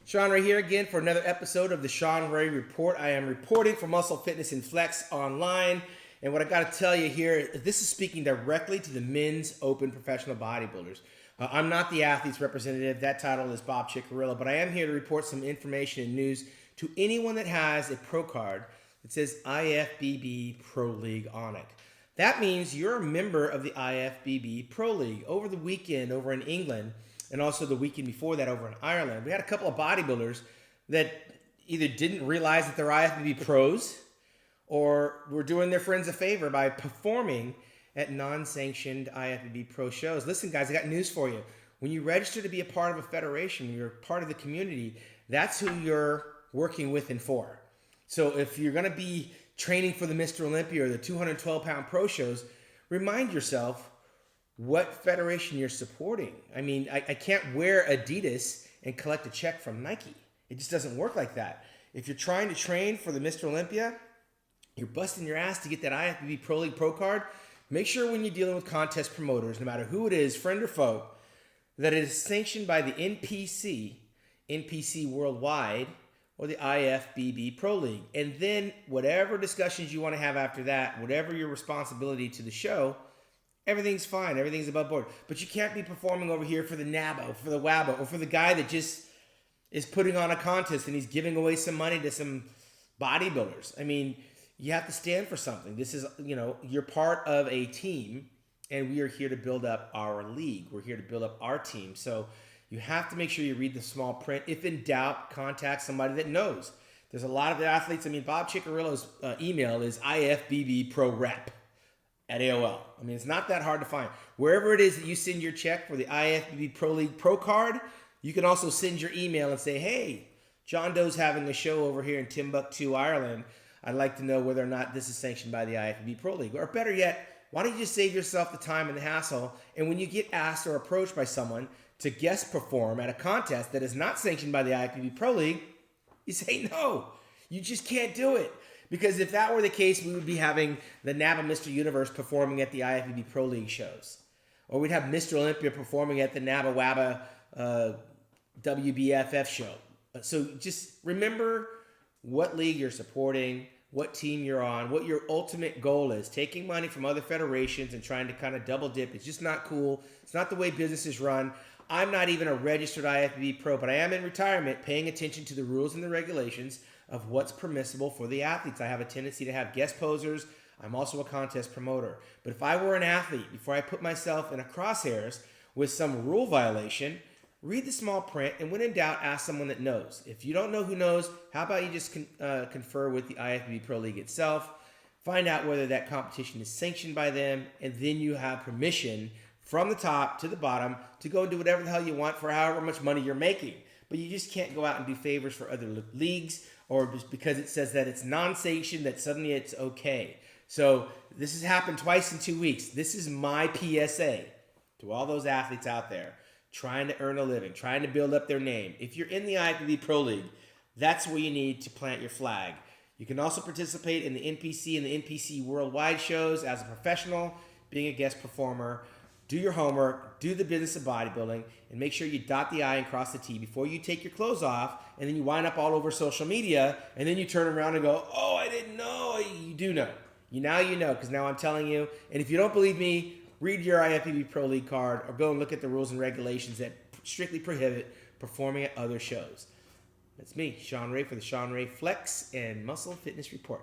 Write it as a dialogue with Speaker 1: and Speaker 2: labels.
Speaker 1: Shawn Ray here again for another episode of the Shawn Ray Report. I am reporting for Muscle Fitness and Flex Online. And what I got to tell you here, this is speaking directly to the men's open professional bodybuilders. I'm not the athlete's representative. That title is Bob Chickarilla. But I am here to report some information and news to anyone that has a pro card that says IFBB Pro League on it. That means you're a member of the IFBB Pro League. Over the weekend over in England, and also the weekend before that over in Ireland, we had a couple of bodybuilders that either didn't realize that they're IFBB pros or were doing their friends a favor by performing at non-sanctioned IFBB pro shows. Listen, guys, I got news for you. When you register to be a part of a federation, you're part of the community, that's who you're working with and for. So if you're going to be training for the Mr. Olympia or the 212-pound pro shows, remind yourself what federation you're supporting. I mean, I can't wear Adidas and collect a check from Nike. It just doesn't work like that. If you're trying to train for the Mr. Olympia, you're busting your ass to get that IFBB Pro League Pro card. Make sure when you're dealing with contest promoters, no matter who it is, friend or foe, that it is sanctioned by the NPC Worldwide, or the IFBB Pro League. And then whatever discussions you want to have after that, whatever your responsibility to the show, everything's fine. Everything's above board. But you can't be performing over here for the NABO, for the WABO, or for the guy that just is putting on a contest and he's giving away some money to some bodybuilders. I mean, you have to stand for something. This is, you're part of a team, and we are here to build up our league. We're here to build up our team. So you have to make sure you read the small print. If in doubt, contact somebody that knows. There's a lot of athletes. I mean, Bob Chickarilla's email is IFBBProRep at AOL. I mean, it's not that hard to find. Wherever it is that you send your check for the IFBB Pro League Pro card, you can also send your email and say, hey, John Doe's having a show over here in Timbuktu, Ireland. I'd like to know whether or not this is sanctioned by the IFBB Pro League. Or better yet, why don't you just save yourself the time and the hassle, and when you get asked or approached by someone to guest perform at a contest that is not sanctioned by the IFBB Pro League, you say no. You just can't do it. Because if that were the case, we would be having the NABA Mr. Universe performing at the IFBB Pro League shows. Or we'd have Mr. Olympia performing at the NABA WABA WBFF show. So just remember what league you're supporting, what team you're on, what your ultimate goal is. Taking money from other federations and trying to kind of double dip, it's just not cool. It's not the way business is run. I'm not even a registered IFBB pro, but I am in retirement paying attention to the rules and the regulations of what's permissible for the athletes. I have a tendency to have guest posers. I'm also a contest promoter. But if I were an athlete, before I put myself in a crosshairs with some rule violation, read the small print, and when in doubt, ask someone that knows. If you don't know who knows, how about you just confer with the IFBB Pro League itself, find out whether that competition is sanctioned by them, and then you have permission from the top to the bottom to go and do whatever the hell you want for however much money you're making. But you just can't go out and do favors for other leagues, or just because it says that it's non-sanctioned, that suddenly it's okay. So this has happened twice in 2 weeks. This is my PSA to all those athletes out there trying to earn a living, trying to build up their name. If you're in the IFBB Pro League, that's where you need to plant your flag. You can also participate in the NPC and the NPC Worldwide shows as a professional, being a guest performer. Do your homework, do the business of bodybuilding, and make sure you dot the I and cross the T before you take your clothes off, and then you wind up all over social media, and then you turn around and go, oh, I didn't know. You do know. Now you know, because now I'm telling you. And if you don't believe me, read your IFBB Pro League card or go and look at the rules and regulations that strictly prohibit performing at other shows. That's me, Shawn Ray, for the Shawn Ray Flex and Muscle Fitness Report.